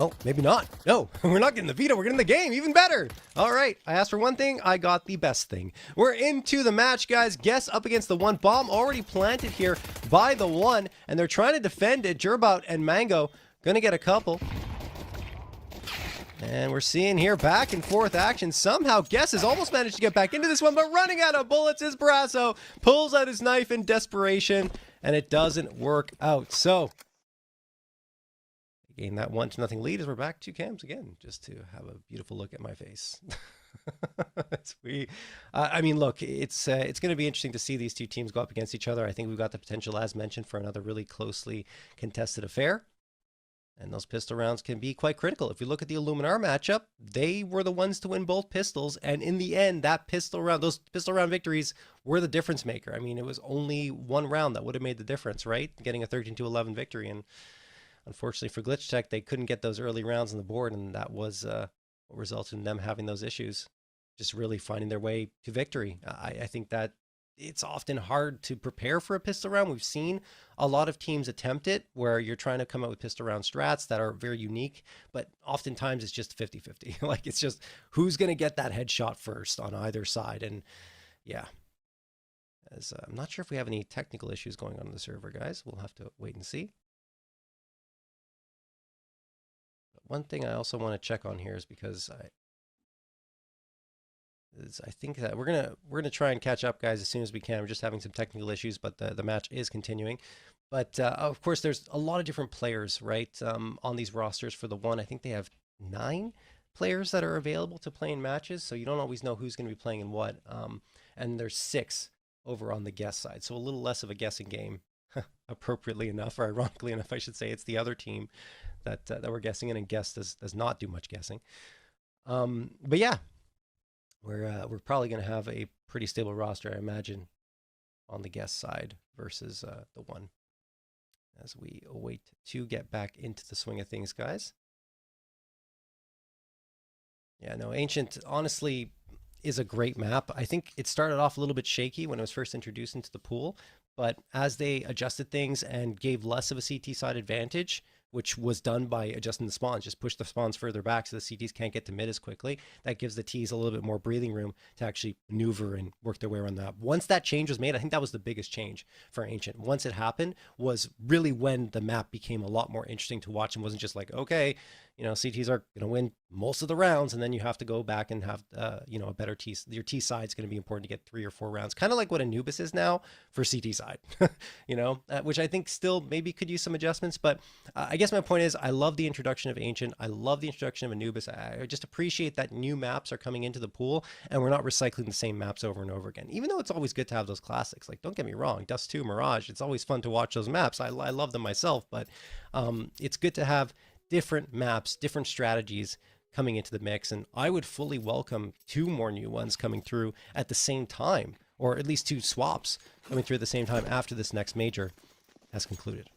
Oh, maybe not. No, we're not getting the veto. We're getting the game. Even better. All right. I asked for one thing. I got the best thing. We're into the match, guys. Guess up against the one. Bomb already planted here by the one. And they're trying to defend it. Jerbout and Mango going to get a couple. And we're seeing here back and forth action. Somehow Guess has almost managed to get back into this one, but running out of bullets is Brasso. Pulls out his knife in desperation, and it doesn't work out. So gain that 1-0 lead as we're back to cams again, just to have a beautiful look at my face. I mean, look, it's going to be interesting to see these two teams go up against each other. I think we've got the potential, as mentioned, for another really closely contested affair. And those pistol rounds can be quite critical. If you look at the Illuminar matchup, they were the ones to win both pistols. And in the end, those pistol round victories were the difference maker. I mean, it was only one round that would have made the difference, right? Getting a 13-11 victory. And unfortunately for Glitch Tech, they couldn't get those early rounds on the board. And that was what resulted in them having those issues, just really finding their way to victory. I think that it's often hard to prepare for a pistol round. We've seen a lot of teams attempt it where you're trying to come up with pistol round strats that are very unique, but oftentimes it's just 50-50. Like, it's just who's going to get that headshot first on either side. And yeah, as I'm not sure if we have any technical issues going on in the server, guys. We'll have to wait and see. But one thing I also want to check on here is because I think that we're gonna try and catch up, guys, as soon as we can. We're just having some technical issues, but the match is continuing. But of course, there's a lot of different players, right, on these rosters for the one. I think they have 9 players that are available to play in matches, so you don't always know who's going to be playing in what. And there's 6 over on the guest side, so a little less of a guessing game, appropriately enough, or ironically enough, I should say. It's the other team that we're guessing in, and guest does not do much guessing. But yeah. We're probably going to have a pretty stable roster, I imagine, on the guest side versus the one, as we await to get back into the swing of things, guys. Yeah, no, Ancient honestly is a great map. I think it started off a little bit shaky when it was first introduced into the pool, but as they adjusted things and gave less of a CT side advantage, which was done by adjusting the spawns, just push the spawns further back so the CTs can't get to mid as quickly. That gives the Ts a little bit more breathing room to actually maneuver and work their way around the map. Once that change was made, I think that was the biggest change for Ancient. Once it happened was really when the map became a lot more interesting to watch and wasn't just like, okay, you know, CTs are going to win most of the rounds, and then you have to go back and have, you know, a better T. Your T side is going to be important to get 3 or 4 rounds, kind of like what Anubis is now for CT side, you know, which I think still maybe could use some adjustments. But I guess my point is, I love the introduction of Ancient. I love the introduction of Anubis. I just appreciate that new maps are coming into the pool, and we're not recycling the same maps over and over again, even though it's always good to have those classics. Like, don't get me wrong, Dust 2, Mirage, it's always fun to watch those maps. I love them myself, but it's good to have different maps, different strategies coming into the mix. And I would fully welcome 2 more new ones coming through at the same time, or at least 2 swaps coming through at the same time after this next major has concluded.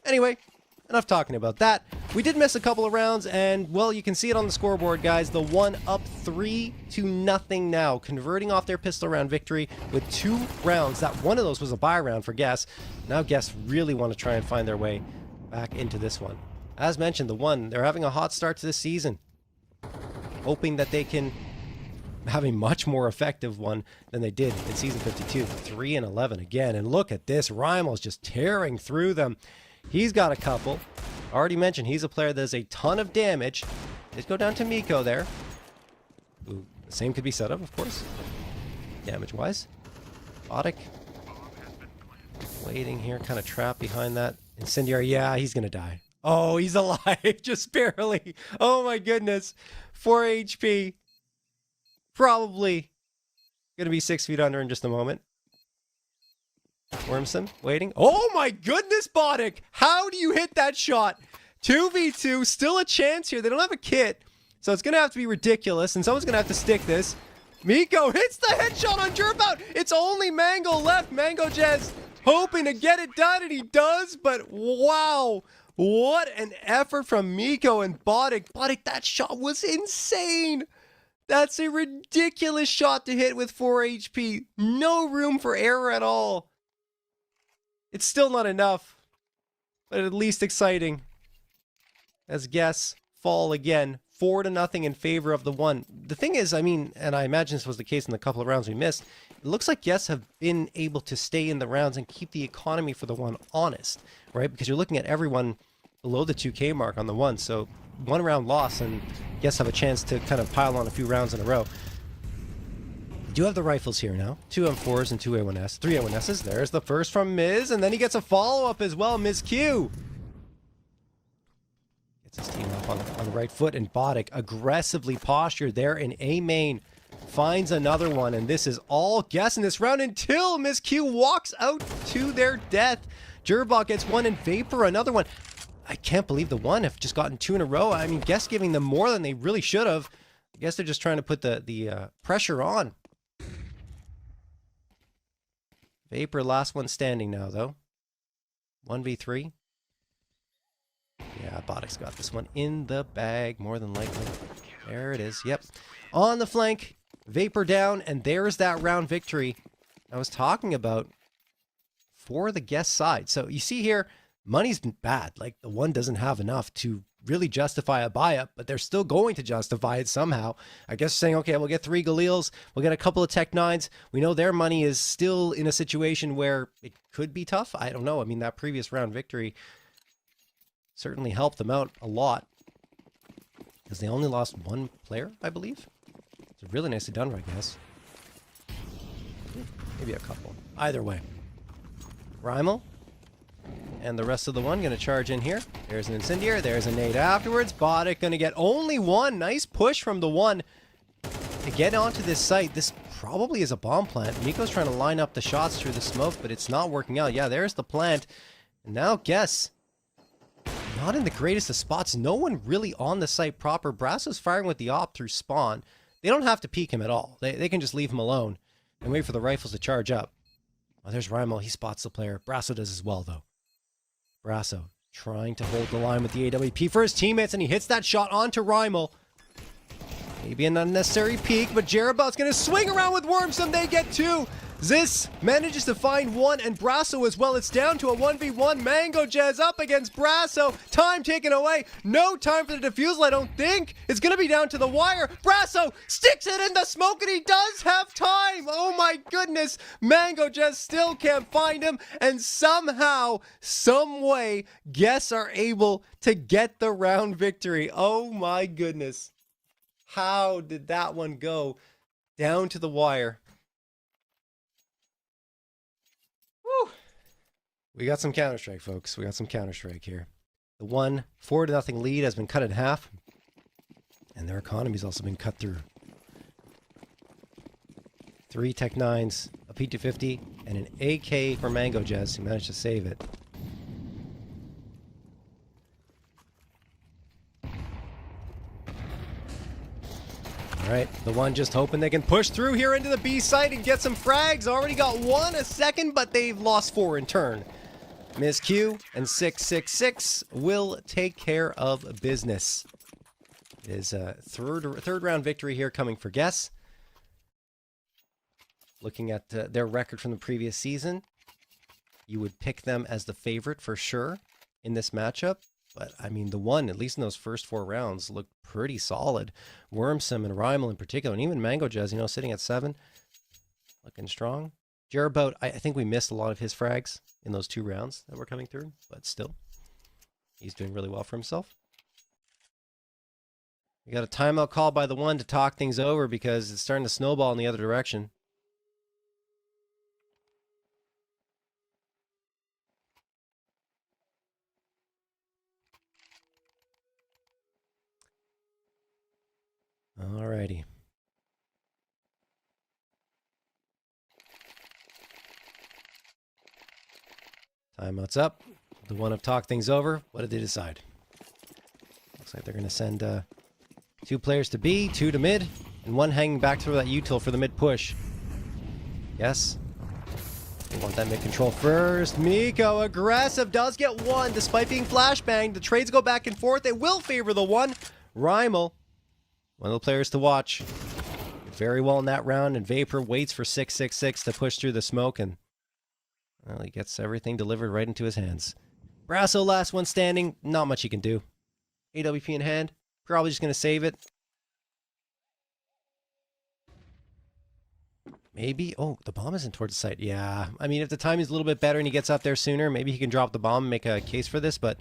Anyway, enough talking about that. We did miss a couple of rounds, and well, you can see it on the scoreboard, guys. The one up 3-0 now, converting off their pistol round victory with 2 rounds. That one of those was a buy round for Guess. Now Guess really want to try and find their way back into this one. As mentioned, the one, they're having a hot start to this season, hoping that they can have a much more effective one than they did in season 52. 3-11 again, and look at this. Rymal's just tearing through them. He's got a couple. Already mentioned, he's a player that does a ton of damage. Did go down to Miko there. Ooh, the same could be set up, of course, damage-wise. Botic waiting here, kind of trapped behind that incendiary. Yeah, he's gonna die. Oh, he's alive, just barely. Oh my goodness. 4 HP. Probably gonna be 6 feet under in just a moment. Wormson waiting. Oh my goodness, Botic. How do you hit that shot? 2v2, still a chance here. They don't have a kit, so it's gonna have to be ridiculous, and someone's gonna have to stick this. Miko hits the headshot on Jerbout. It's only Mango left. Mango Jazz hoping to get it done, and he does, but wow. What an effort from Miko and Botic. Botic, that shot was insane. That's a ridiculous shot to hit with 4 HP. No room for error at all. It's still not enough, but at least exciting. As Guess fall again. 4-0 in favor of the one. The thing is, I mean, and I imagine this was the case in the couple of rounds we missed, it looks like Yes have been able to stay in the rounds and keep the economy for the one honest, right? Because you're looking at everyone below the 2K mark on the one, so one round loss and Yes have a chance to kind of pile on a few rounds in a row. We do have the rifles here now. 2 M4s and 2 A1S. 3 A1Ss. There's the first from Miz, and then he gets a follow-up as well. Miz Q gets his team up on the right foot, and Boddick aggressively postured there in A main. Finds another one, and this is all guess in this round until Miz Q walks out to their death. Gerbot gets one, and Vapor another one. I can't believe the one have just gotten 2 in a row. I mean, Guess giving them more than they really should have. I guess they're just trying to put the pressure on. Vapor last one standing now, though. 1v3. Yeah, Boddick's got this one in the bag, more than likely. There it is. Yep. On the flank. Vapor down, and there's that round victory I was talking about for the Guess side. So you see here, money's bad. Like, the one doesn't have enough to really justify a buy-up, but they're still going to justify it somehow. I guess saying, okay, we'll get 3 Galils, we'll get a couple of Tech 9s. We know their money is still in a situation where it could be tough. I don't know. I mean, that previous round victory certainly helped them out a lot, because they only lost 1 player, I believe. It's really nicely done, I guess. Maybe a couple. Either way. Rymel and the rest of the one going to charge in here. There's an Incendiary. There's a nade afterwards. Boddick going to get only 1. Nice push from the one to get onto this site. This probably is a bomb plant. Miko's trying to line up the shots through the smoke, but it's not working out. Yeah, there's the plant. And now Guess not in the greatest of spots. No one really on the site proper. Brasso's firing with the op through spawn. They don't have to peek him at all. They can just leave him alone and wait for the rifles to charge up. Oh, there's Rymel. He spots the player. Brasso does as well, though. Brasso trying to hold the line with the AWP for his teammates, and he hits that shot onto Rymel. Maybe an unnecessary peek, but Jerabot's going to swing around with Wormsome. They get 2. Ziz manages to find 1, and Brasso as well. It's down to a 1v1. Mango Jazz up against Brasso. Time taken away. No time for the defusal, I don't think. It's going to be down to the wire. Brasso sticks it in the smoke, and he does have time. Oh my goodness. Mango Jazz still can't find him, and somehow, some way, Guess are able to get the round victory. Oh my goodness. How did that one go down to the wire? We got some Counter-Strike, folks. We got some Counter-Strike here. The 4-0 lead has been cut in half, and their economy's also been cut through. 3 Tech 9s, a P250, and an AK for Mango Jazz, who managed to save it. Alright, the one just hoping they can push through here into the B site and get some frags. Already got 1 a second, but they've lost 4 in turn. Miz Q and 666 will take care of business. It is a third round victory here coming for Guess. Looking at their record from the previous season, you would pick them as the favorite for sure in this matchup. But, I mean, the one, at least in those first 4 rounds, looked pretty solid. Wormsome and Rymel in particular, and even Mango Jazz, you know, sitting at 7. Looking strong. Jerabot, I think we missed a lot of his frags in those 2 rounds that were coming through, but still, he's doing really well for himself. We got a timeout call by the one to talk things over because it's starting to snowball in the other direction. Alrighty. Timeout's up. The one have talked things over. What did they decide? Looks like they're going to send 2 players to B, 2 to mid, and 1 hanging back through that util for the mid push. Yes. They want that mid control first. Miko, aggressive, does get 1 despite being flashbanged. The trades go back and forth. They will favor the one. Rymel, one of the players to watch. Did very well in that round, and Vapor waits for 666 to push through the smoke, and well, he gets everything delivered right into his hands. Brasso, last one standing. Not much he can do. AWP in hand. Probably just going to save it. Maybe. Oh, the bomb isn't towards the site. Yeah. I mean, if the timing's a little bit better and he gets up there sooner, maybe he can drop the bomb and make a case for this. But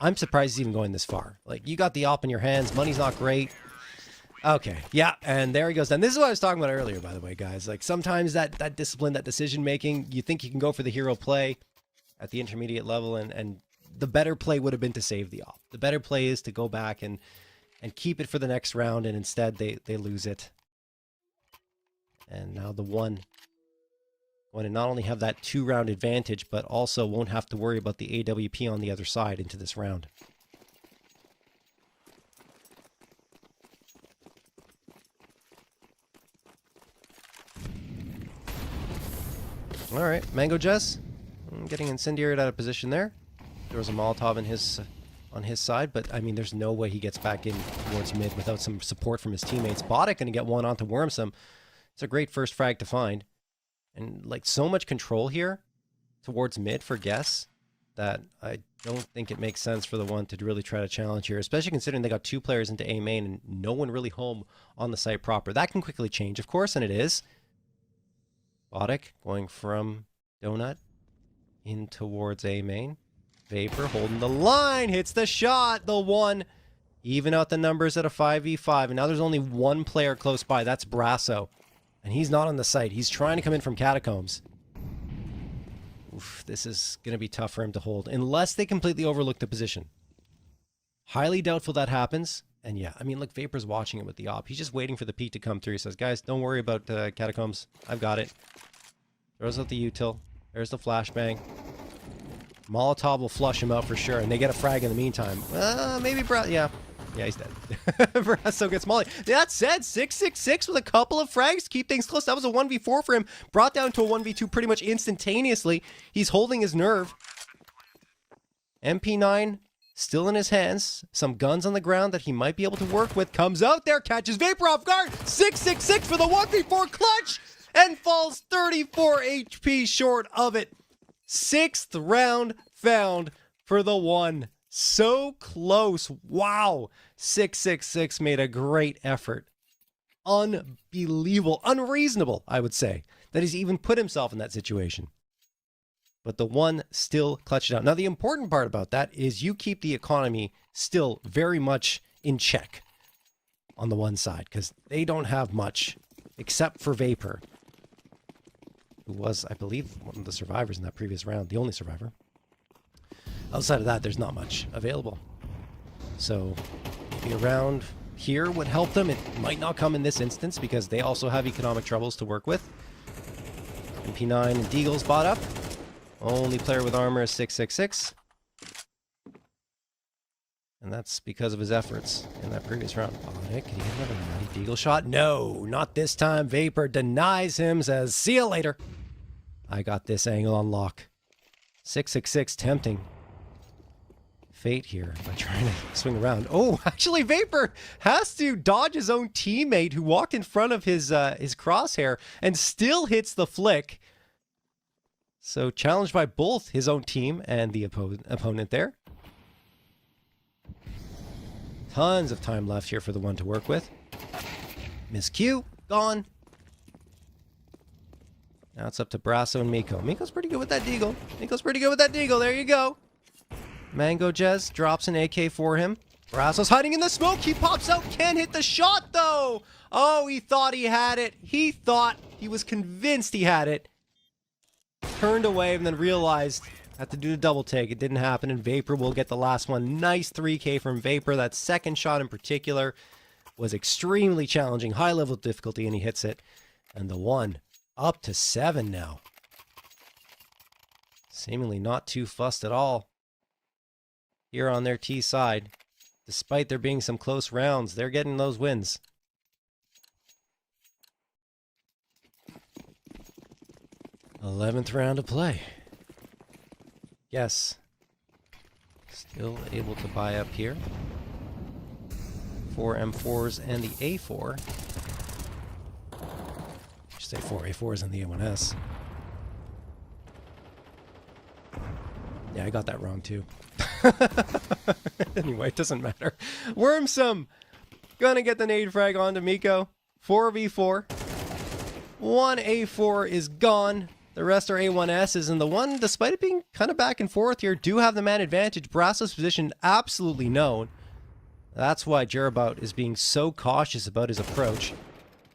I'm surprised he's even going this far. Like, you got the op in your hands. Money's not great. Okay. Yeah. And there he goes. And this is what I was talking about earlier, by the way, guys. Like, sometimes that discipline, that decision-making, you think you can go for the hero play at the intermediate level, and the better play would have been to save the op. The better play is to go back and keep it for the next round, and instead they lose it. And now the one going to not only have that 2-round advantage, but also won't have to worry about the AWP on the other side into this round. All right, Mango Jess getting incendiaried out of position there. There was a Molotov in on his side, but I mean, there's no way he gets back in towards mid without some support from his teammates. Boddick going to get one onto Wormsome. It's a great first frag to find. And like, so much control here towards mid for Guess that I don't think it makes sense for the one to really try to challenge here, especially considering they got 2 players into A main and no one really home on the site proper. That can quickly change, of course, and it is. Boddick going from Donut in towards A main. Vapor holding the line, hits the shot, the one. Even out the numbers at a 5v5, and now there's only one player close by. That's Brasso. And he's not on the site. He's trying to come in from Catacombs. Oof, this is going to be tough for him to hold, unless they completely overlook the position. Highly doubtful that happens. And yeah, I mean, look, Vapor's watching it with the op. He's just waiting for the peek to come through. He says, guys, don't worry about Catacombs. I've got it. Throws out the util. There's the flashbang. Molotov will flush him out for sure, and they get a frag in the meantime. Maybe yeah. Yeah, he's dead. Brasso gets molly. That said, 666 with a couple of frags to keep things close. That was a 1v4 for him. Brought down to a 1v2 pretty much instantaneously. He's holding his nerve. MP9 still in his hands. Some guns on the ground that he might be able to work with. Comes out there, catches Vapor off guard. 666 for the 1v4 clutch, and falls 34 HP short of it. 6th round found for the one. So close. Wow. 666 made a great effort. Unbelievable. Unreasonable, I would say, that he's even put himself in that situation. But the one still clutched it out. Now, the important part about that is you keep the economy still very much in check on the one side, because they don't have much except for Vapor, who was, I believe, one of the survivors in that previous round, the only survivor. Outside of that, there's not much available. So maybe a round here would help them. It might not come in this instance because they also have economic troubles to work with. MP9 and Deagle's bought up. Only player with armor is 666. And that's because of his efforts in that previous round. Nick, can he get another mighty Deagle shot? No, not this time. Vapor denies him, says, see you later. I got this angle on lock. 666 tempting fate here by trying to swing around. Oh, actually, Vapor has to dodge his own teammate who walked in front of his crosshair and still hits the flick. So challenged by both his own team and the opponent there. Tons of time left here for the one to work with. Miss Q, gone. Now it's up to Brasso and Miko. Miko's pretty good with that Deagle. Miko's pretty good with that Deagle. There you go. Mango Jez drops an AK for him. Brasso's hiding in the smoke. He pops out. Can't hit the shot, though. Oh, he thought he had it. He was convinced he had it. Turned away and then realized had to do the double take. It didn't happen, and Vapor will get the last one. Nice 3K from Vapor. That second shot in particular was extremely challenging. High level of difficulty, and he hits it. And the one up to 7 now. Seemingly not too fussed at all here on their T side. Despite there being some close rounds, they're getting those wins. $11th round of play. Yes. Still able to buy up here. 4 M4s and the A4. I should say 4 A4s and the A1S. Yeah, I got that wrong too. Anyway, it doesn't matter. Wormsome Gonna get the nade frag onto Miko. 4v4. One A4 is gone. The rest are A1S's, and the one, despite it being kind of back and forth here, do have the man advantage. Brasso's position absolutely known. That's why Jerabout is being so cautious about his approach.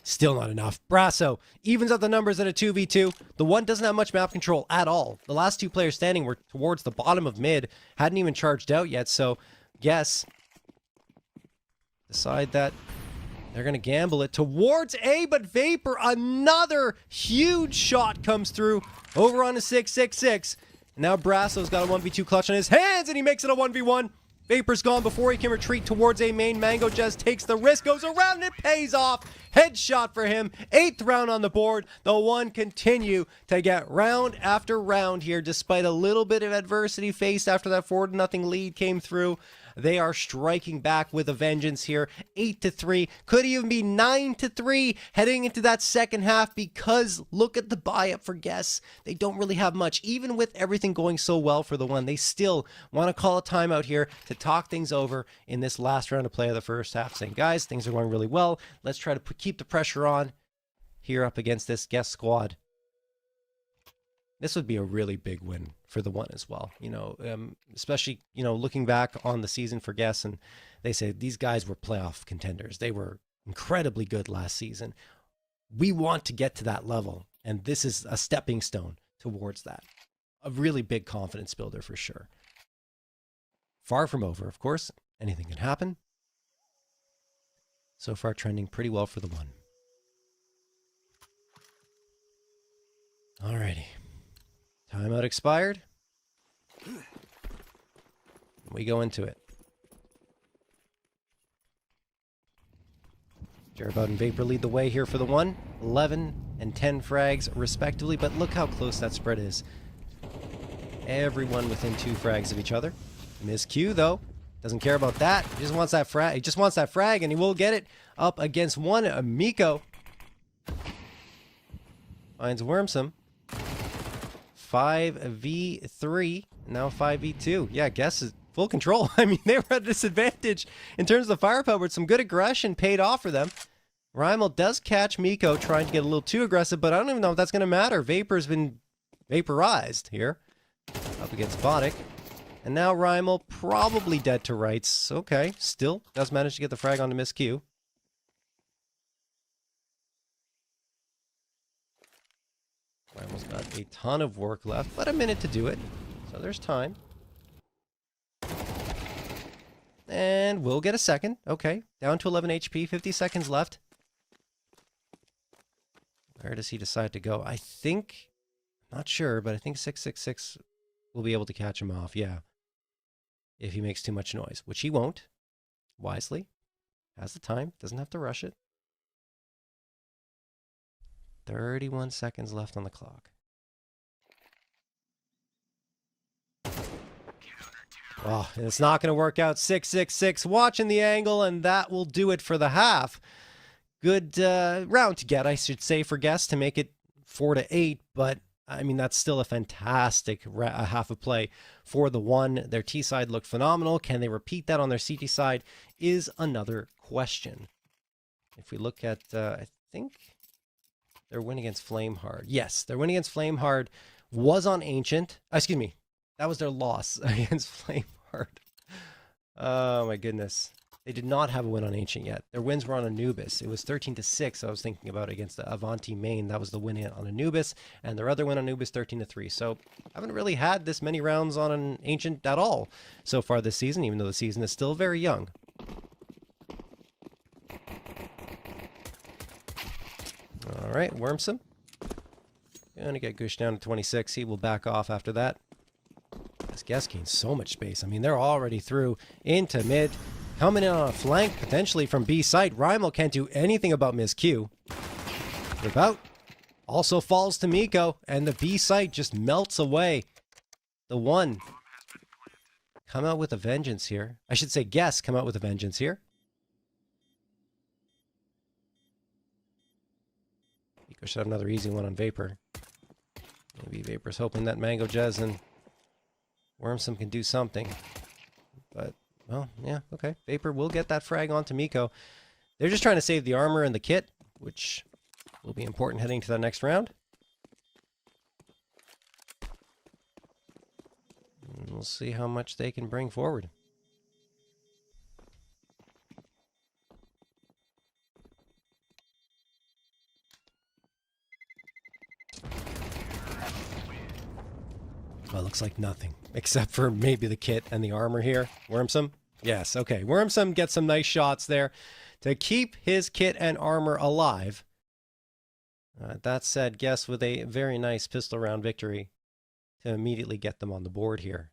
Still not enough. Brasso evens out the numbers at a 2v2. The one doesn't have much map control at all. The last two players standing were towards the bottom of mid. Hadn't even charged out yet, so yes. Decide that they're going to gamble it towards A, but Vapor, another huge shot comes through over on a 666. Now Brasso's got a 1v2 clutch on his hands, and he makes it a 1v1. Vapor's gone before he can retreat towards A main. Mango Jez takes the risk, goes around, and it pays off. Headshot for him. 8th round on the board. The one continue to get round after round here, despite a little bit of adversity faced after that 4-0 lead came through. They are striking back with a vengeance here. 8-3. Could even be 9-3 heading into that second half, because look at the buy-up for Guess. They don't really have much. Even with everything going so well for the one, they still want to call a timeout here to talk things over in this last round of play of the first half, saying, guys, things are going really well. Let's try to keep the pressure on here up against this Guess squad. This would be a really big win for the one as well, you know, especially, you know, looking back on the season for Guess, and they say these guys were playoff contenders. They were incredibly good last season. We want to get to that level, and this is a stepping stone towards that. A really big confidence builder for sure. Far from over, of course. Anything can happen. So far trending pretty well for the one. Alrighty. Timeout expired. We go into it. Jerabout and Vapor lead the way here for the one. 11 and 10 frags respectively, but look how close that spread is. Everyone within 2 frags of each other. Miss Q though doesn't care about that. He just wants that frag. He just wants that frag, and he will get it up against one. Miko finds Wormsome. 5v3, now 5v2. Yeah, Guess is full control. I mean, they were at a disadvantage in terms of firepower, but some good aggression paid off for them. Rymel does catch Miko trying to get a little too aggressive, but I don't even know if that's going to matter. Vapor's been vaporized here up against Botic. And now Rymel probably dead to rights. Okay, still does manage to get the frag onto Miss Q. Rymel's got a ton of work left, but a minute to do it. So there's time. And we'll get a second. Okay, down to 11 HP, 50 seconds left. Where does he decide to go? I think, not sure, but I think 666 will be able to catch him off, yeah. If he makes too much noise, which he won't. Wisely. Has the time, doesn't have to rush it. 31 seconds left on the clock. Oh, and it's not going to work out. 666 watching the angle, and that will do it for the half. Good round to get, I should say, for Guess to make it 4-8, but I mean, that's still a fantastic half of play for the one. Their T side looked phenomenal. Can they repeat that on their CT side is another question. If we look at, I think their win against Flamehard. Yes, their win against Flamehard was on Ancient. Excuse me. That was their loss against Flamehard. Oh my goodness. They did not have a win on Ancient yet. Their wins were on Anubis. It was 13-6. I was thinking about against the Avanti main. That was the win on Anubis. And their other win on Anubis, 13-3. So haven't really had this many rounds on an Ancient at all so far this season, even though the season is still very young. All right, Wormsome. Going to get Gush down to 26. He will back off after that. This Guess gains so much space. I mean, they're already through into mid. Coming in on a flank, potentially from B site. Rymel can't do anything about Miss Q. Rip out. Also falls to Miko, and the B site just melts away. The one. Come out with a vengeance here. I should say Guess come out with a vengeance here. Miko should have another easy one on Vapor. Maybe Vapor's hoping that Mango Jez and Wormsome can do something. But, well, yeah, okay. Vapor will get that frag onto Miko. They're just trying to save the armor and the kit, which will be important heading to the next round. And we'll see how much they can bring forward. Well, it looks like nothing, except for maybe the kit and the armor here. Wormsome? Yes, okay. Wormsome gets some nice shots there to keep his kit and armor alive. That said, Guess with a very nice pistol round victory to immediately get them on the board here.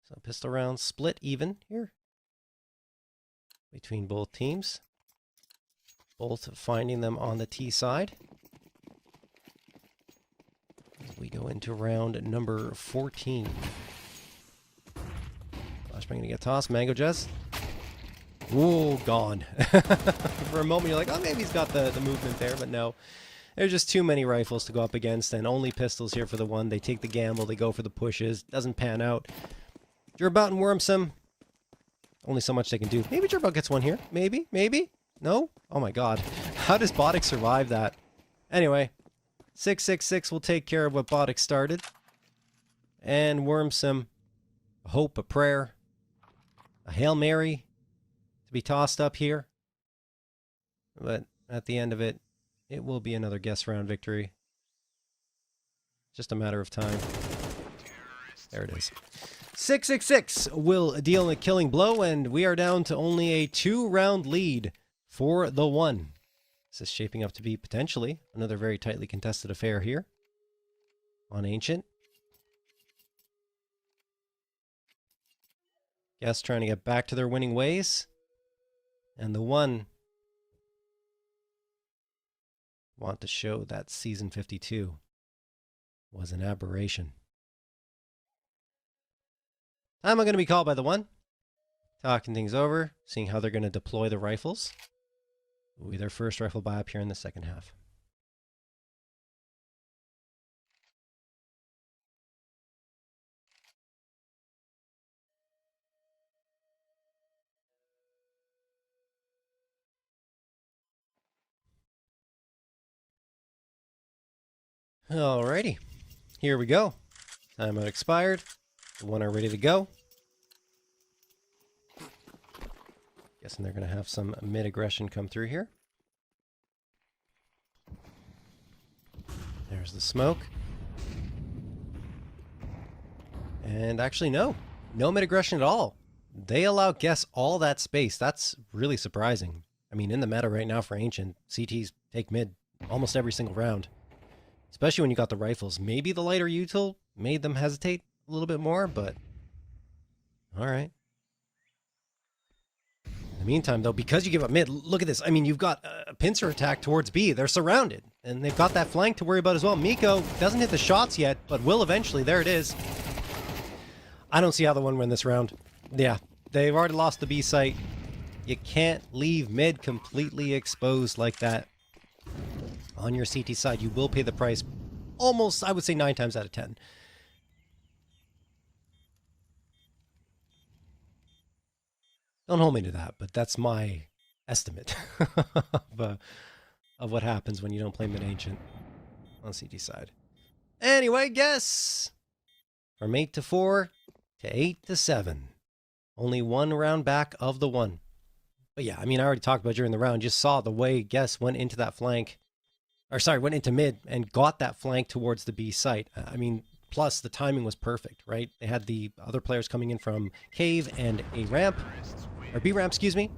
So pistol round split even here between both teams. Both finding them on the T side. As we go into round number 14. Flashbang going to get tossed. Mango Jazz. Ooh, gone. For a moment, you're like, oh, maybe he's got the movement there, but no. There's just too many rifles to go up against, and only pistols here for the one. They take the gamble, they go for the pushes. Doesn't pan out. Jerbout and Wormsome. Only so much they can do. Maybe Jerbout gets one here. Maybe? Maybe? No? Oh my god. How does Botic survive that? Anyway. 666 will take care of what Botic started. And Wormsome, a hope, a prayer, a Hail Mary to be tossed up here. But at the end of it, it will be another guess round victory. Just a matter of time. There it is. 666 will deal a killing blow, and we are down to only a 2-round lead for the one. This is shaping up to be potentially another very tightly contested affair here on Ancient. Guess trying to get back to their winning ways. And the one want to show that Season 52 was an aberration. Time I'm going to be called by the one. Talking things over, seeing how they're going to deploy the rifles. Will be their first rifle buy up here in the second half. Alrighty, here we go. Timeout expired. The one are ready to go. Guessing they're going to have some mid-aggression come through here. There's the smoke. And actually, no mid-aggression at all. They allow Guess all that space. That's really surprising. I mean, in the meta right now for Ancient, CTs take mid almost every single round. Especially when you got the rifles. Maybe the lighter util made them hesitate a little bit more, but alright. In the meantime, though, because you give up mid, look at this. I mean, you've got a pincer attack towards B. They're surrounded, and they've got that flank to worry about as well. Miko doesn't hit the shots yet, but will eventually. There it is. I don't see how the one win this round. Yeah, they've already lost the B site. You can't leave mid completely exposed like that. On your CT side, you will pay the price almost, I would say, 9 times out of 10. Don't hold me to that, but that's my estimate of what happens when you don't play mid-ancient on CT side. Anyway, Guess from 8 to 4 to 8 to 7. Only one round back of the one. But yeah, I mean, I already talked about during the round. Just saw the way Guess went into that flank. Or sorry, went into mid and got that flank towards the B site. I mean, plus the timing was perfect, right? They had the other players coming in from cave and a ramp, or B ramp, excuse me,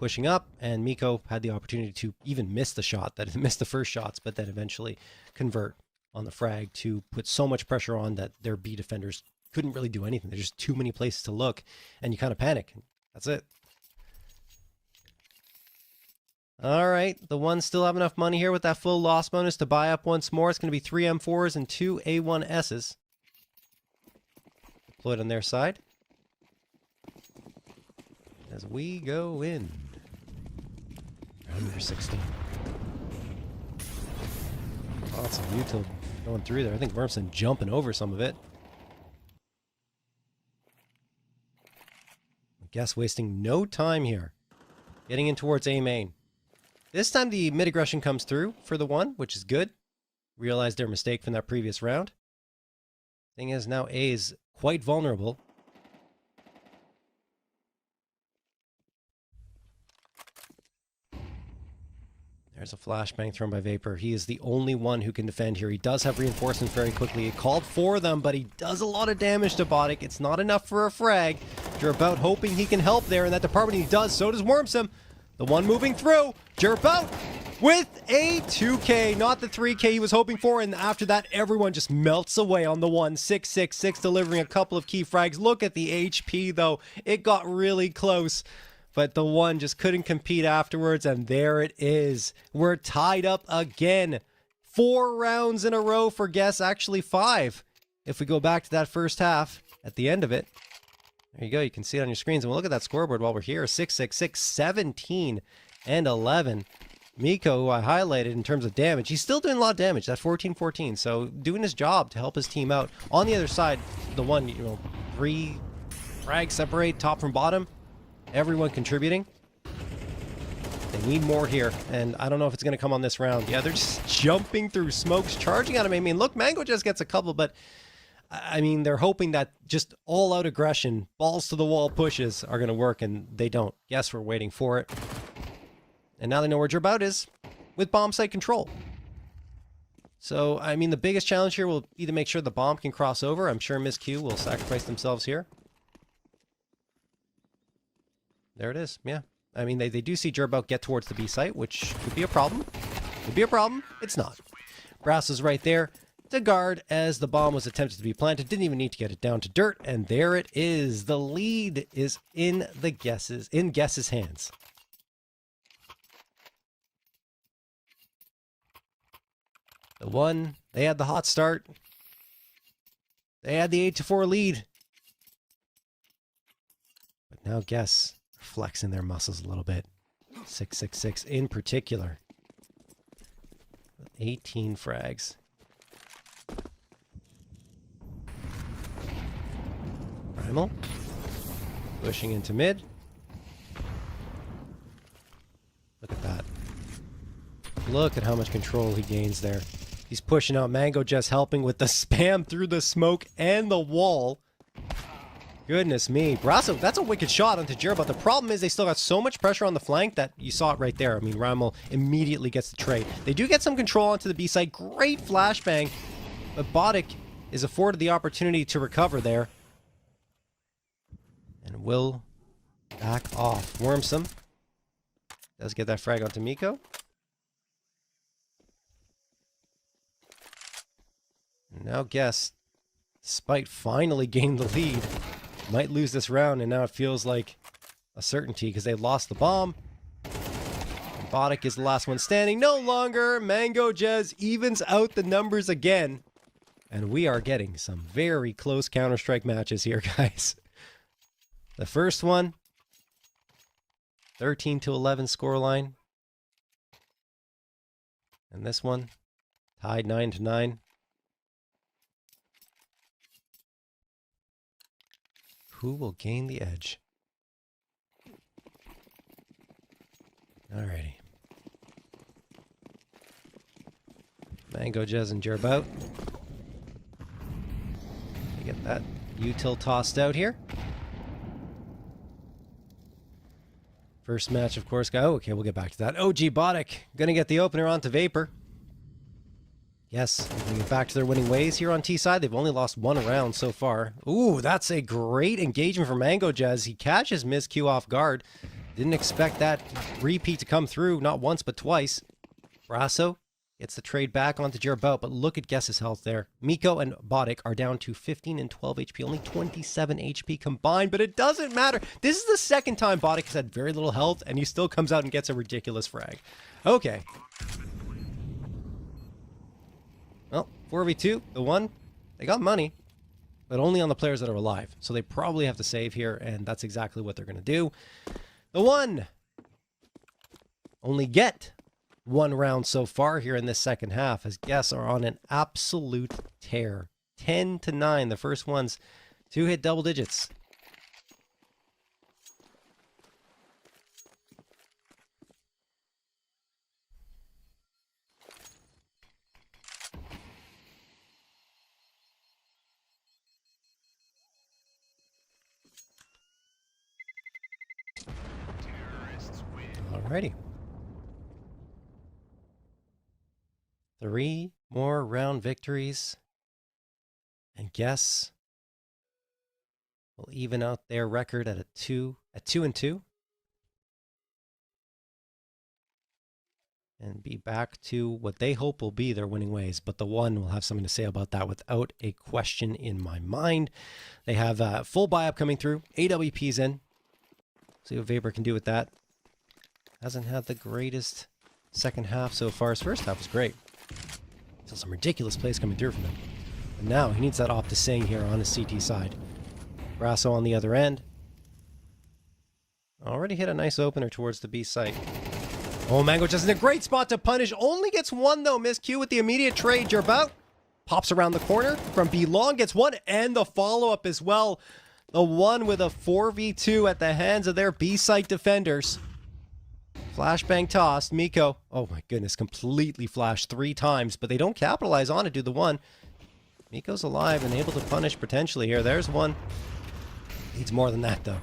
pushing up, and Miko had the opportunity to even miss the shot, that missed the first shots, but then eventually convert on the frag to put so much pressure on that their B defenders couldn't really do anything. There's just too many places to look, and you kind of panic. That's it. All right, the ones still have enough money here with that full loss bonus to buy up once more. It's going to be 3 M4s and 2 A1Ss deployed on their side. As we go in. Round number 16. Lots of util going through there. I think Wormson jumping over some of it. Guess wasting no time here. Getting in towards A main. This time the mid-aggression comes through for the 1, which is good. Realized their mistake from that previous round. Thing is, now A is quite vulnerable. There's a flashbang thrown by Vapor. He is the only one who can defend here. He does have reinforcements very quickly. He called for them, but he does a lot of damage to Boddick. It's not enough for a frag. Jerbout hoping he can help there in that department. He does. So does Wormsome. The one moving through. Jerbout with a 2K, not the 3K he was hoping for. And after that, everyone just melts away on the 1. 666 delivering a couple of key frags. Look at the HP, though. It got really close. But the 1 just couldn't compete afterwards, and there it is. We're tied up again. 4 rounds in a row for Guess, actually 5. If we go back to that first half, at the end of it, there you go, you can see it on your screens. And we'll look at that scoreboard while we're here. 666, 17, and 11. Miko, who I highlighted in terms of damage, he's still doing a lot of damage, that 14-14. So doing his job to help his team out. On the other side, the 1, 3 frags separate top from bottom. Everyone contributing. They need more here, and I don't know if it's going to come on this round. Yeah, they're just jumping through smokes, charging at him. I mean, look, Mango just gets a couple, but I mean, they're hoping that just all-out aggression, balls to the wall pushes are going to work, and they don't. Yes, we're waiting for it. And now they know where Jerbout is with bomb site control. So, I mean, the biggest challenge here will be to make sure the bomb can cross over. I'm sure Miss Q will sacrifice themselves here. There it is, yeah. I mean, they do see Jerbout get towards the B site, which could be a problem. Could be a problem. It's not. Brass is right there to guard as the bomb was attempted to be planted. Didn't even need to get it down to dirt, and there it is. The lead is in Guess's hands. The 1, they had the hot start. They had the 8-4 lead. But now Guess flexing their muscles a little bit. 666 in particular. 18 frags. Primal. Pushing into mid. Look at that. Look at how much control he gains there. He's pushing out Mango, just helping with the spam through the smoke and the wall. Goodness me. Brasso, that's a wicked shot onto Jerbout. The problem is they still got so much pressure on the flank that you saw it right there. I mean, Rammel immediately gets the trade. They do get some control onto the B side. Great flashbang. But Boddick is afforded the opportunity to recover there. And will back off. Wormsome does get that frag onto Miko. And now Guess, despite finally gaining the lead, might lose this round, and now it feels like a certainty because they lost the bomb. And Boddick is the last one standing. No longer. Mango Jez evens out the numbers again. And we are getting some very close Counter-Strike matches here, guys. The first one, 13-11 scoreline. And this one, tied 9-9. Who will gain the edge? Alrighty. Mango, Jez, and Jerbout. You get that util tossed out here. First match, of course. Oh, okay, we'll get back to that. OG Boddick gonna get the opener onto Vapor. Yes, we get back to their winning ways here on T side. They've only lost 1 round so far. Ooh, that's a great engagement for Mango Jez. He catches Miss Q off guard. Didn't expect that repeat to come through, not once but twice. Brasso gets the trade back onto Jerbout, but look at Guess's health there. Miko and Boddick are down to 15 and 12 HP, only 27 HP combined, but it doesn't matter. This is the second time Boddick has had very little health, and he still comes out and gets a ridiculous frag. Okay. Well, 4v2, the 1, they got money, but only on the players that are alive. So they probably have to save here, and that's exactly what they're going to do. The 1 only get 1 round so far here in this second half, as Guess are on an absolute tear. 10-9, the first ones to hit double digits. Alrighty. 3 more round victories. And guess will even out their record at 2-2. And be back to what they hope will be their winning ways. But the one will have something to say about that without a question in my mind. They have a full buy-up coming through. AWP's in. See what Vapor can do with that. Hasn't had the greatest second half so far. His first half was great. Still some ridiculous plays coming through from him. But now he needs that off to sing here on his CT side. Brasso on the other end. Already hit a nice opener towards the B site. Oh, Mango just in a great spot to punish. Only gets one, though. Miss Q with the immediate trade. Jerbout pops around the corner from B long. Gets one and the follow-up as well. The one with a 4v2 at the hands of their B-site defenders. Flashbang tossed. Miko, oh my goodness, completely flashed 3 times, but they don't capitalize on it, do the one. Miko's alive and able to punish potentially here. There's one. Needs more than that, though.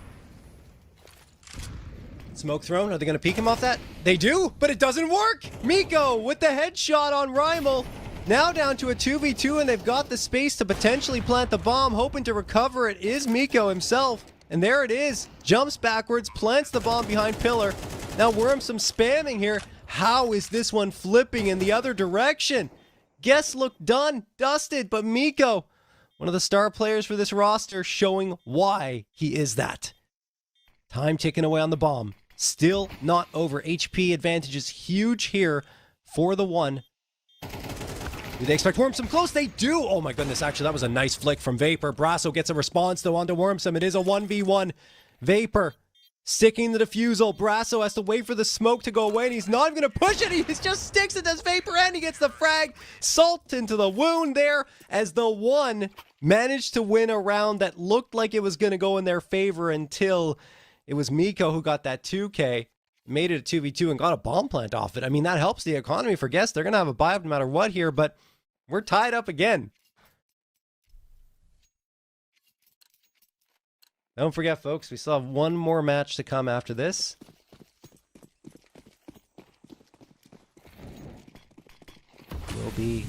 Smoke thrown. Are they going to peek him off that? They do, but it doesn't work. Miko with the headshot on Rymel. Now down to a 2v2, and they've got the space to potentially plant the bomb, hoping to recover it is Miko himself. And there it is. Jumps backwards, plants the bomb behind pillar. Now Wormsome spamming here. How is this one flipping in the other direction? Guess looked done, dusted, but Miko, one of the star players for this roster, showing why he is that. Time ticking away on the bomb. Still not over. HP advantage is huge here for the one. Do they expect Wormsome close? They do! Oh my goodness, actually that was a nice flick from Vapor. Brasso gets a response though onto Wormsome. It is a 1v1. Vapor sticking the defusal. Brasso has to wait for the smoke to go away, and he's not even going to push it. He just sticks it as Vapor, and he gets the frag. Salt into the wound there as the one managed to win a round that looked like it was going to go in their favor until it was Miko who got that 2K, made it a 2v2, and got a bomb plant off it. I mean, that helps the economy for Guess. They're going to have a buy-up no matter what here, but we're tied up again. Don't forget, folks, we still have one more match to come after this. Will be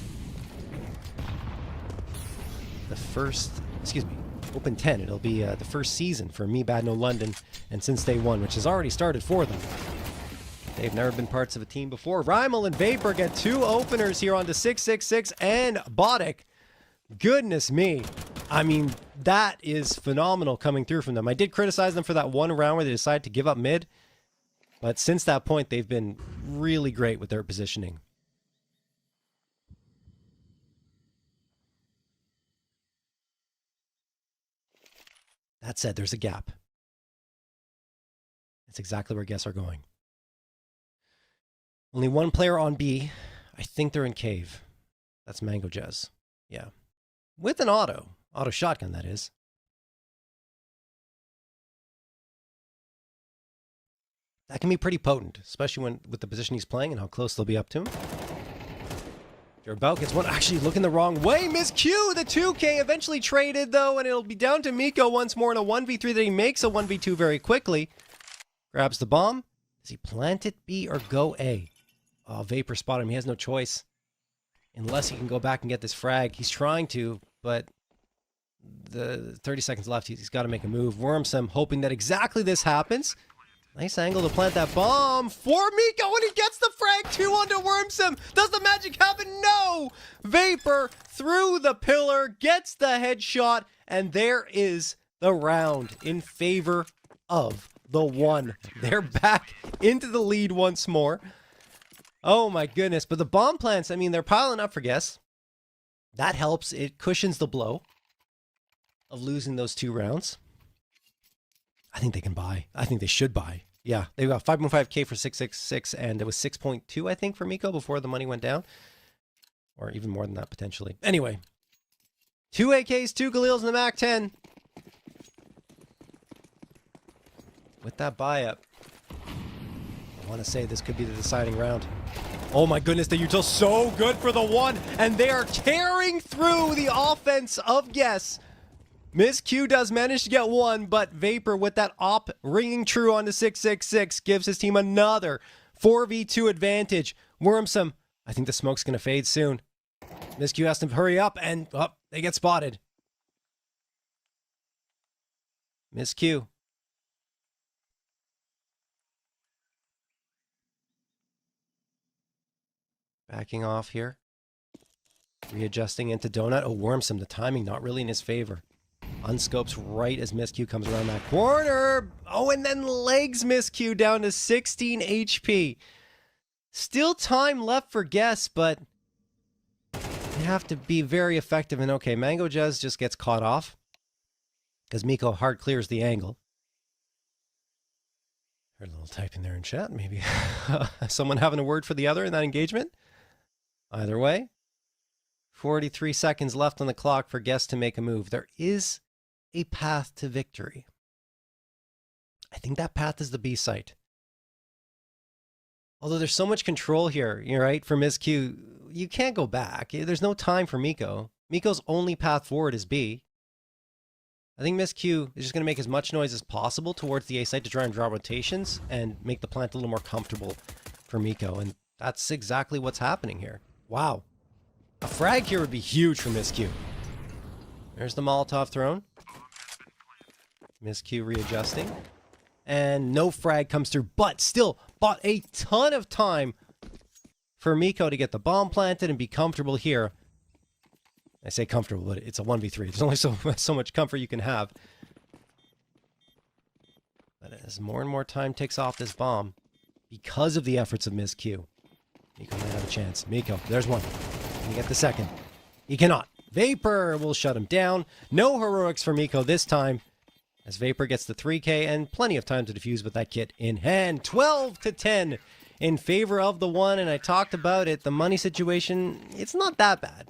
the first, Open 10. It'll be the first season for Me Bad No London and Since Day One, which has already started for them. They've never been parts of a team before. Rymel and Vapor get 2 openers here onto 666 and Boddick. Goodness me. I mean, that is phenomenal coming through from them. I did criticize them for that one round where they decided to give up mid, but since that point, they've been really great with their positioning. That said, there's a gap. That's exactly where Guess are going. Only one player on B. I think they're in cave. That's Mango Jazz. Yeah. With an auto shotgun, that is. That can be pretty potent, especially when with the position he's playing and how close they'll be up to him. Jerbout gets one. Actually, looking the wrong way. Miss Q, the 2K eventually traded, though, and it'll be down to Miko once more in a 1v3 that he makes a 1v2 very quickly. Grabs the bomb. Does he plant it B or go A? Oh, Vapor spotted him. He has no choice. Unless he can go back and get this frag. He's trying to, but the 30 seconds left. He's got to make a move. Wormsome hoping that exactly this happens. Nice angle to plant that bomb for Miko, and he gets the frag 2 onto Wormsome. Does the magic happen? No! Vapor through the pillar, gets the headshot, and there is the round in favor of the one. They're back into the lead once more. Oh my goodness, but the bomb plants, I mean, they're piling up for Guess. That helps. It cushions the blow of losing those 2 rounds. I think they can buy. I think they should buy. Yeah, they got 5.5K for 666, and it was 6.2, I think, for Miko before the money went down. Or even more than that, potentially. Anyway, 2 AKs, 2 Galils in the MAC-10. With that buy-up, I want to say this could be the deciding round. Oh my goodness, the util so good for the one, and they are tearing through the offense of Guess. Miss Q does manage to get one, but Vapor with that op ringing true on the 666 gives his team another 4v2 advantage. Wormsome, I think the smoke's going to fade soon. Miss Q has to hurry up, and they get spotted. Miss Q. Backing off here. Readjusting into Donut. Oh, Wormsome, the timing not really in his favor. Unscopes right as Miss Q comes around that corner. Oh, and then legs Miss Q down to 16 HP. Still time left for Guess, but they have to be very effective. And okay, Mango Jazz just gets caught off because Miko hard clears the angle. Heard a little typing there in chat. Maybe someone having a word for the other in that engagement. Either way, 43 seconds left on the clock for Guess to make a move. There is a path to victory. I think that path is the B site. Although there's so much control here, you're right, for Miss Q, you can't go back. There's no time for Miko. Miko's only path forward is B. I think Miss Q is just going to make as much noise as possible towards the A site to try and draw rotations and make the plant a little more comfortable for Miko. And that's exactly what's happening here. Wow. A frag here would be huge for Miss Q. There's the Molotov thrown. Miss Q readjusting. And no frag comes through, but still bought a ton of time for Miko to get the bomb planted and be comfortable here. I say comfortable, but it's a 1v3. There's only so much comfort you can have. But as more and more time ticks off this bomb, because of the efforts of Miss Q, Miko might have a chance. Miko, there's one. Can he get the second? He cannot. Vapor will shut him down. No heroics for Miko this time, as Vapor gets the 3K and plenty of time to defuse with that kit in hand. 12-10 in favor of the one, and I talked about it. The money situation, it's not that bad.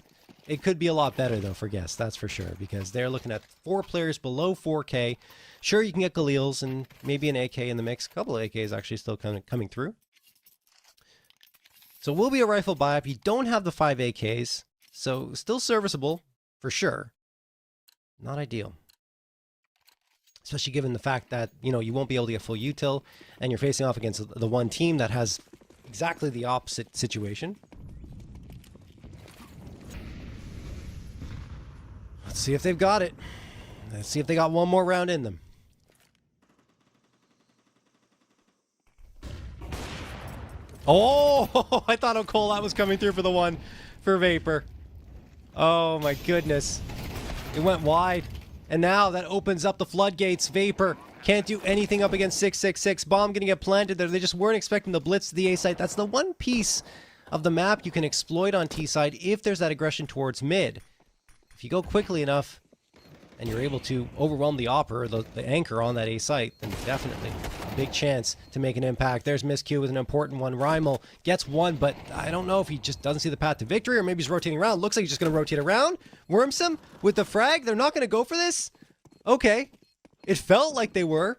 It could be a lot better, though, for Guess, that's for sure, because they're looking at 4 players below 4K. Sure, you can get Galils and maybe an AK in the mix. A couple of AKs actually still coming through. So it will be a rifle buy-up. You don't have the 5 AKs, so still serviceable, for sure. Not ideal. Especially given the fact that, you know, you won't be able to get full util, and you're facing off against the one team that has exactly the opposite situation. Let's see if they've got it. Let's see if they got one more round in them. Oh, I thought O'Cole was coming through for the one for Vapor. Oh my goodness. It went wide. And now that opens up the floodgates. Vapor can't do anything up against 666. Bomb gonna get planted there. They just weren't expecting the blitz to the A site. That's the one piece of the map you can exploit on T side if there's that aggression towards mid. If you go quickly enough and you're able to overwhelm the op or the anchor on that A site, then definitely a big chance to make an impact. There's Miss Q with an important one. Rymel gets one, but I don't know if he just doesn't see the path to victory or maybe he's rotating around. Looks like he's just going to rotate around. Wormsome with the frag. They're not going to go for this? Okay. It felt like they were.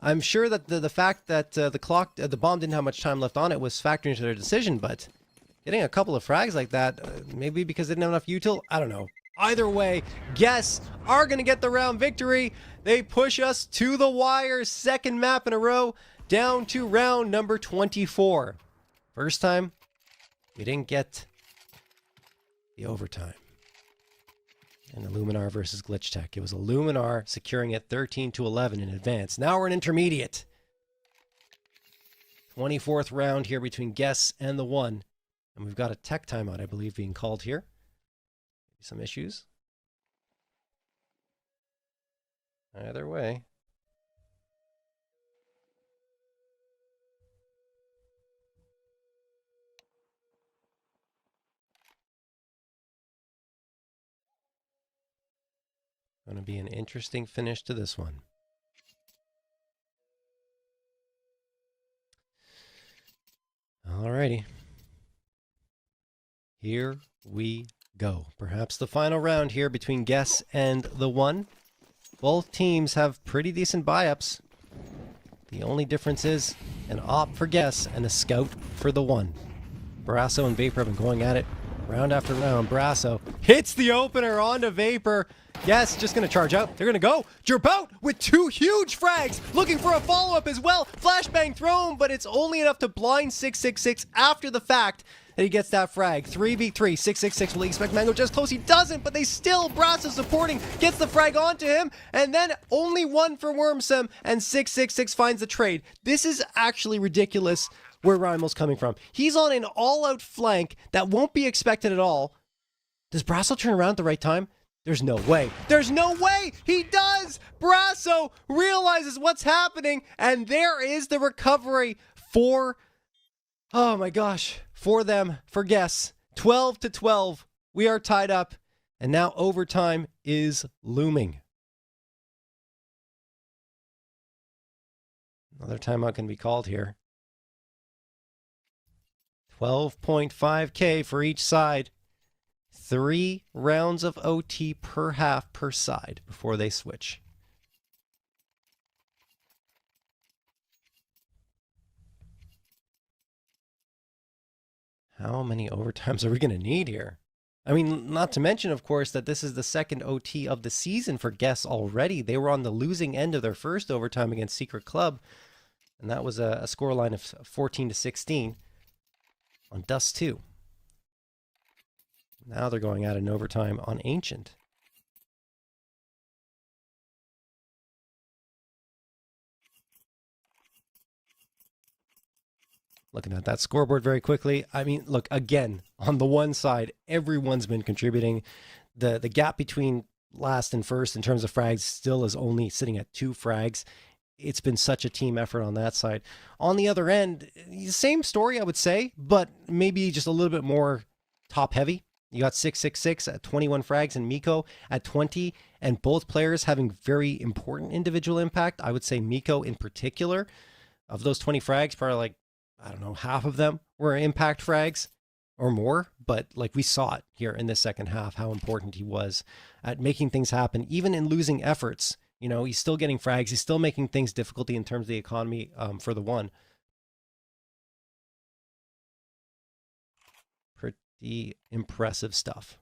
I'm sure that the fact that the bomb didn't have much time left on it was factoring into their decision, but getting a couple of frags like that, maybe because they didn't have enough util, I don't know. Either way, Guess are going to get the round victory. They push us to the wire. Second map in a row, down to round number 24. First time, we didn't get the overtime. And Illuminar versus Glitch Tech. It was Illuminar securing it 13-11 in advance. Now we're in intermediate. 24th round here between Guess and the one. And we've got a tech timeout, I believe, being called here. Some issues. Either way. Going to be an interesting finish to this one. Alrighty. Here we go. Perhaps the final round here between Guess and the one. Both teams have pretty decent buy-ups. The only difference is an op for Guess and a scout for the one. Barrasso and Vapor have been going at it Round after round, Brasso hits the opener onto Vapor. Yes, just going to charge out. They're going to go. Gerbout with 2 huge frags, looking for a follow-up as well. Flashbang thrown, but it's only enough to blind 666 after the fact that he gets that frag. 3v3, 666. Will he expect Mango just close? He doesn't, but they still, Brasso supporting, gets the frag onto him, and then only 1 for Wormsum, and 666 finds the trade. This is actually ridiculous where Rimel's coming from. He's on an all-out flank that won't be expected at all. Does Brasso turn around at the right time? There's no way. There's no way! He does! Brasso realizes what's happening, and there is the recovery for, oh my gosh, for them, for Guess. 12-12. We are tied up, and now overtime is looming. Another timeout can be called here. 12.5K for each side. 3 rounds of OT per half per side before they switch. How many overtimes are we going to need here? I mean, not to mention, of course, that this is the second OT of the season for Guess already. They were on the losing end of their first overtime against Secret Club, and that was a scoreline of 14-16 on Dust 2. Now they're going out in overtime on Ancient. Looking at that scoreboard very quickly. I mean, look, again, on the one side, everyone's been contributing. The gap between last and first in terms of frags still is only sitting at 2 frags. It's been such a team effort on that side. On the other end, same story, I would say, but maybe just a little bit more top heavy. You got 666 at 21 frags and Miko at 20, and both players having very important individual impact. I would say Miko in particular. Of those 20 frags, probably like, I don't know, half of them were impact frags or more, but like we saw it here in the second half, how important he was at making things happen, even in losing efforts. You know, he's still getting frags. He's still making things difficult in terms of the economy for the one. Pretty impressive stuff.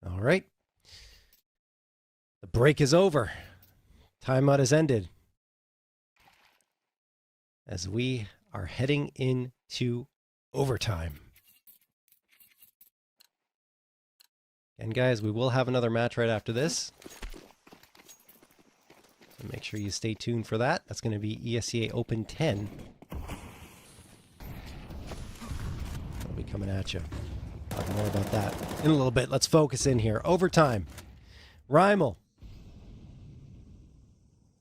All right. The break is over. Timeout has ended. As we are heading into overtime. And guys, we will have another match right after this. So make sure you stay tuned for that. That's going to be ESEA Open 10. I'll be coming at you. Talk more about that in a little bit. Let's focus in here. Overtime. Rymel.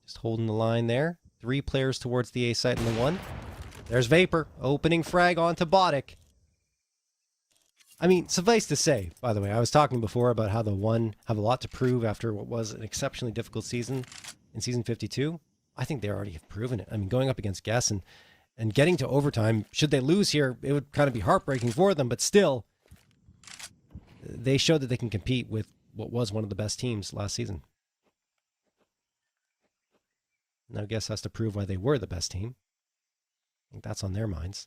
Just holding the line there. 3 players towards the A site in the 1. There's Vapor. Opening frag onto Botic. I mean, suffice to say, by the way, I was talking before about how the 1 have a lot to prove after what was an exceptionally difficult season in Season 52. I think they already have proven it. I mean, going up against Guess and getting to overtime, should they lose here, it would kind of be heartbreaking for them, but still, they showed that they can compete with what was one of the best teams last season. Now Guess has to prove why they were the best team. I think that's on their minds.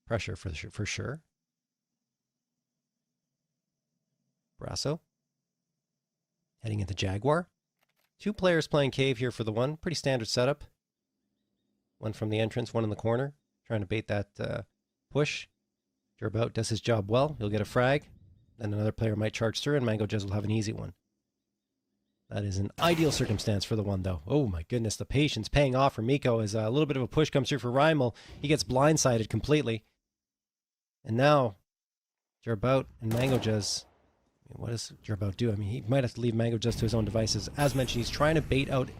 Pressure for sure. Brasso. Heading into Jaguar. 2 players playing Cave here for the 1. Pretty standard setup. 1 from the entrance, 1 in the corner. Trying to bait that push. Gerbout does his job well. He'll get a frag. Then another player might charge through and Mango Jez will have an easy one. That is an ideal circumstance for the 1, though. Oh my goodness, the patience paying off for Miko as a little bit of a push comes through for Rymel. He gets blindsided completely. And now, Gerbout and Mango Jez. What does Gerbout do? I mean, he might have to leave Mango Jez to his own devices. As mentioned, he's trying to bait out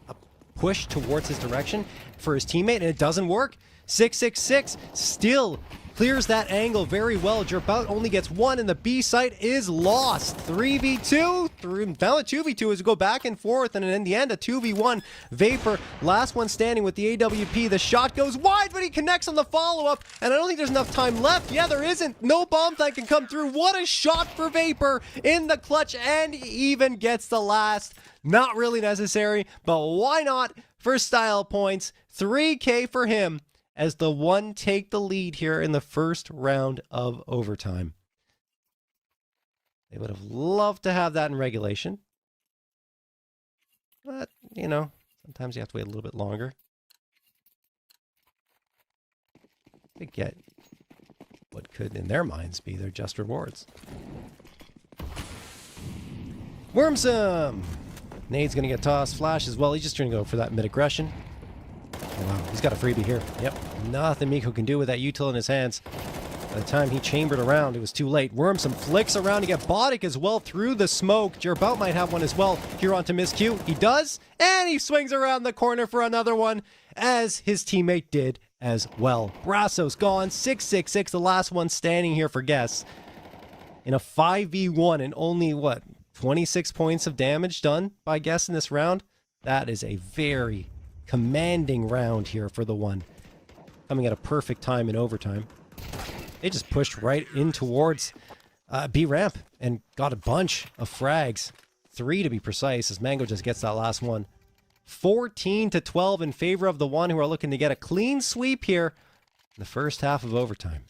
a push towards his direction for his teammate, and it doesn't work. 666 still clears that angle very well. Jerbout only gets one, and the B site is lost. 3v2, found a 2v2 as we go back and forth, and in the end, a 2v1. Vapor, last one standing with the AWP. The shot goes wide, but he connects on the follow-up, and I don't think there's enough time left. Yeah, there isn't. No bomb threat can come through. What a shot for Vapor in the clutch, and he even gets the last. Not really necessary, but why not? For style points, 3K for him, as the one take the lead here in the first round of overtime. They would have loved to have that in regulation. But, you know, sometimes you have to wait a little bit longer to get what could, in their minds, be their just rewards. Wormsome! Nade's going to get tossed. Flash as well. He's just trying to go for that mid-aggression. Oh, wow, he's got a freebie here. Yep, nothing Miko can do with that util in his hands. By the time he chambered around, it was too late. Wormsome flicks around to get Botic as well through the smoke. Jerbout might have one as well. Here onto Miscue. He does, and he swings around the corner for another one, as his teammate did as well. Brasso's gone. 6-6-6, the last one standing here for Guess. In a 5v1 and only, what, 26 points of damage done by Guess in this round? That is a very commanding round here for the one. Coming at a perfect time in overtime. They just pushed right in towards B ramp and got a bunch of frags. 3 to be precise, as Mango just gets that last one. 14-12 in favor of the one who are looking to get a clean sweep here in the first half of overtime.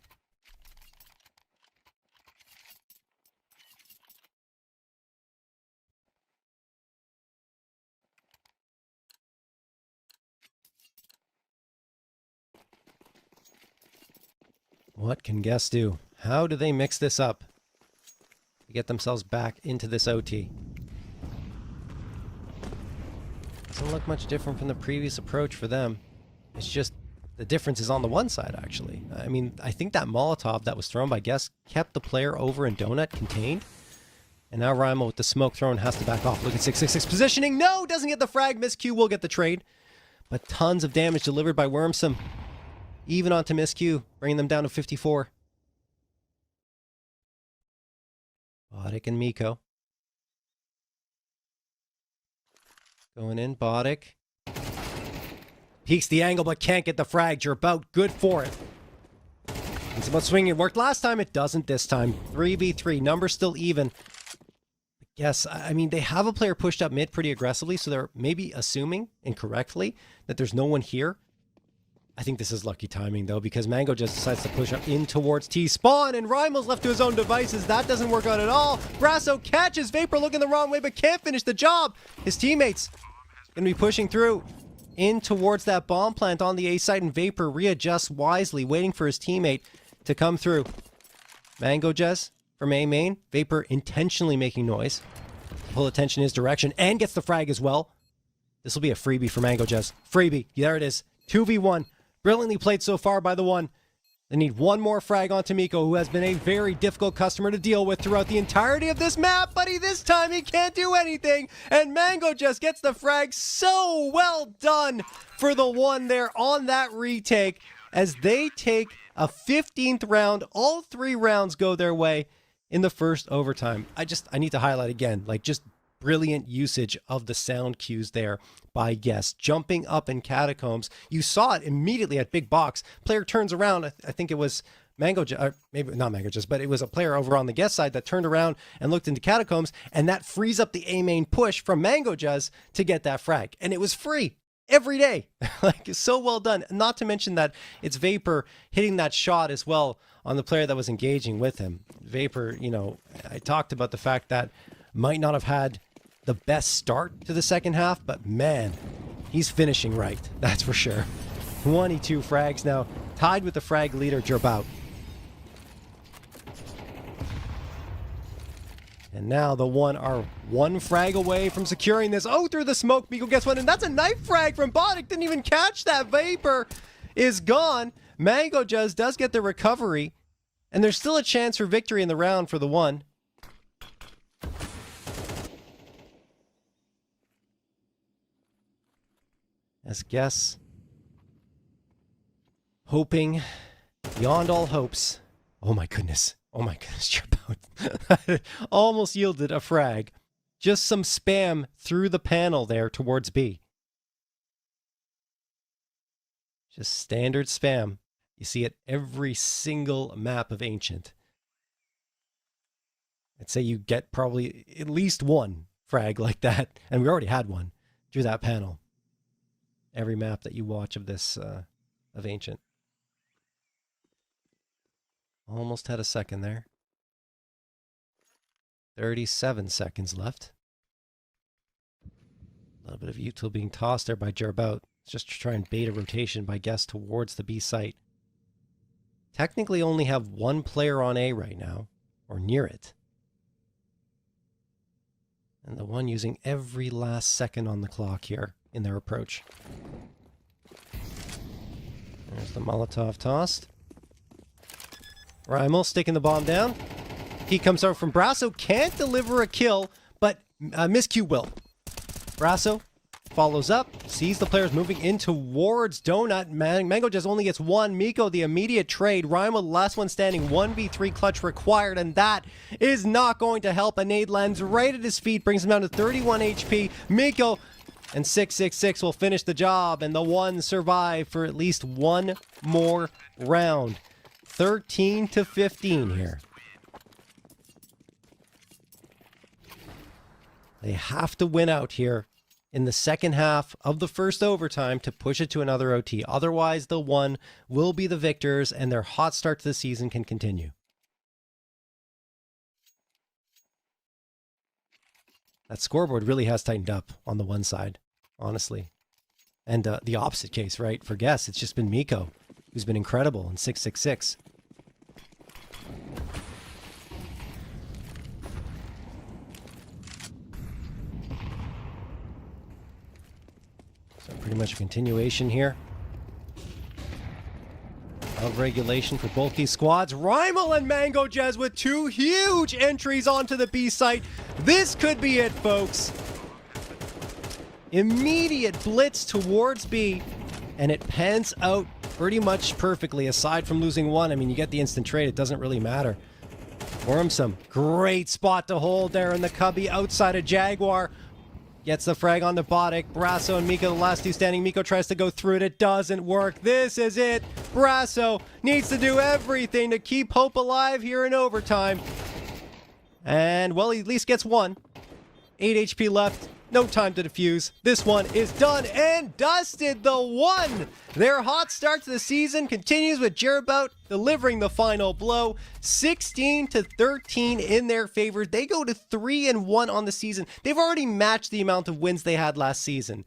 What can Guess do? How do they mix this up to get themselves back into this OT? Doesn't look much different from the previous approach for them. It's just the difference is on the one side, actually. I mean, I think that Molotov that was thrown by Guess kept the player over in Donut contained. And now Rimo with the smoke thrown has to back off. Look at 666 positioning. No, doesn't get the frag. Miscue will get the trade. But tons of damage delivered by Wormsome. Even onto Miscue, bringing them down to 54. Botic and Miko. Going in, Botic. Peeks the angle, but can't get the frag. Jerbout, good for it. It's about swinging. It worked last time. It doesn't this time. 3v3. Number still even. Yes, I mean, they have a player pushed up mid pretty aggressively, so they're maybe assuming, incorrectly, that there's no one here. I think this is lucky timing, though, because Mango just decides to push up in towards T-spawn, and Rymel's left to his own devices. That doesn't work out at all. Brasso catches Vapor looking the wrong way, but can't finish the job. His teammates going to be pushing through in towards that bomb plant on the A site, and Vapor readjusts wisely, waiting for his teammate to come through. Mango Jez from A main. Vapor intentionally making noise. Pull attention in his direction, and gets the frag as well. This will be a freebie for Mango Jez. Freebie. There it is. 2v1. Brilliantly played so far by the one. They need one more frag on Miko, who has been a very difficult customer to deal with throughout the entirety of this map, but this time he can't do anything, and Mango just gets the frag. So well done for the one there on that retake, as they take a 15th round. All 3 rounds go their way in the first overtime. I need to highlight again, like, just brilliant usage of the sound cues there by Guess. Jumping up in Catacombs. You saw it immediately at Big Box. Player turns around. I think it was Mango, maybe not Mango Just, but it was a player over on the Guess side that turned around and looked into Catacombs, and that frees up the A main push from Mango Jazz to get that frag. And it was free every day. Like, so well done. Not to mention that it's Vapor hitting that shot as well on the player that was engaging with him. Vapor, you know, I talked about the fact that might not have had the best start to the second half, but man, he's finishing right. That's for sure. 22 frags now, tied with the frag leader, Jerbout. And now the one are 1 frag away from securing this. Oh, through the smoke, Miko gets one, and that's a knife frag from Botic. Didn't even catch that. Vapor is gone. Mango Jazz does get the recovery, and there's still a chance for victory in the round for the one. As Guess hoping Beyond all hopes. Oh my goodness. Oh my goodness, Jerbout. Almost yielded a frag. Just some spam through the panel there towards B. Just standard spam. You see it every single map of Ancient. I'd say you get probably at least one frag like that. And we already had one through that panel. Every map that you watch of this, of Ancient. Almost had a second there. 37 seconds left. A little bit of util being tossed there by Jerbout. Just to try and bait a rotation by Guess towards the B site. Technically only have one player on A right now, or near it. And the one using every last second on the clock here in their approach. There's the Molotov tossed. Rimal sticking the bomb down. He comes out from Brasso, can't deliver a kill, but Miscue will. Brasso follows up, sees the players moving in towards Donut. Mango just only gets one. Miko, the immediate trade. Rimal, the last one standing. 1v3 clutch required, and that is not going to help. A nade lands right at his feet, brings him down to 31 HP. Miko and 666 will finish the job, and the one survive for at least one more round. 13-15 here. They have to win out here in the second half of the first overtime to push it to another OT. Otherwise, the one will be the victors, and their hot start to the season can continue. That scoreboard really has tightened up on the one side, honestly. And the opposite case, right? For Guess, it's just been Miko, who's been incredible in 666. So pretty much a continuation here of regulation for both these squads. Rimal and Mango Jez with two huge entries onto the B site. This could be it, folks. Immediate blitz towards B, and it pans out pretty much perfectly. Aside from losing one, I mean, you get the instant trade. It doesn't really matter. Wormsome, great spot to hold there in the cubby outside of Jaguar. Gets the frag on the Botic. Brasso and Miko, the last two standing. Miko tries to go through it. It doesn't work. This is it. Brasso needs to do everything to keep hope alive here in overtime. And, well, he at least gets one. 8 HP left. No time to defuse. This one is done and dusted. The one. Their hot start to the season continues with Jerbout delivering the final blow. 16-13 in their favor. They go to 3-1 on the season. They've already matched the amount of wins they had last season.